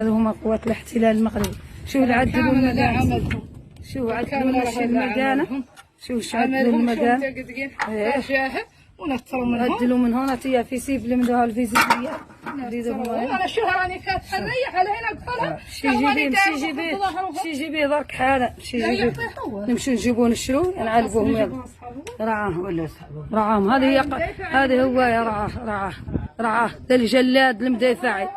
هذا هما قوات الاحتلال المغربي. شوف عدلوا المكان، شوف عدلوا المكانة، شوف عدلوا المكان، عدلوا من هنا تيا في سيف اللي مدوها الفيزيكية. انا شوف راني فاتحه نريح على هنا قفله. شي جيبيه درك حاله، شي جيبيه نمشيو نجيبوه نشرو نعالجوهم. يلا رعاه ولا رعاهم. هذه هو يا رعاه ذا الجلاد المدافعي،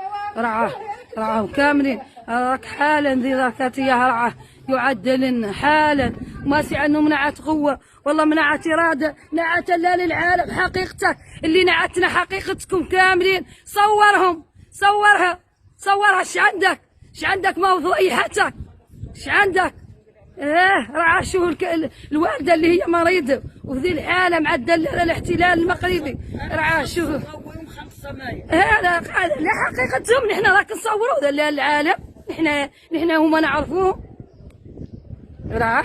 رعاهم كاملين. راك حالا ذي ذاك تيا رعاه يعدلن حالا. ما سي عنه منعت قوه والله، منعت اراده، نعت لا للعالم حقيقتك اللي نعتنا حقيقتكم كاملين. صورها ايش عندك موضوعيتك ايش عندك؟ راه شوف الوالده اللي هي مريضه وذي الحاله معدل الاحتلال المغربي. راه شوف هذا لا حقيقتهم. نحن راك نصوروا ذا العالم، نحن هما نعرفوهم. راه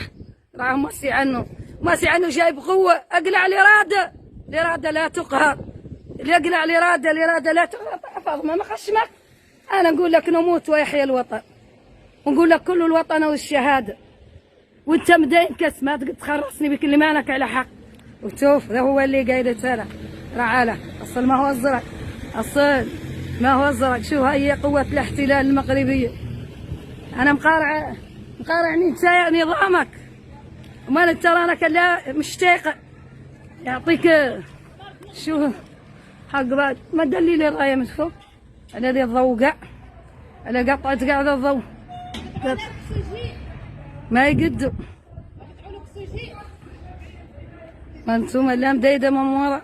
ما سي عنه جايب قوه. اقلع الاراده لا تقهر. اللي يقلع الاراده لا تقهر. فاطمه ما خشمك. انا نقول لك نموت ويحيى الوطن، ونقول لك كل الوطن والشهاده. وانت مدينكس ما تقدر تخرصني بكلمانك على حق. وشوف ذا هو اللي قايل ترى رعاله اصل ما هو الزرق. شوف هي قوه الاحتلال المغربيه. انا مقارع نظامك وما انت رانك لا مشتاقه. يعطيك شوف حق بعد ما دلي لي الرايه من فوق على ذي الضوء على قطعه قاعده الضوء ما يقدوا. ما انتم اللي مديده من ورا.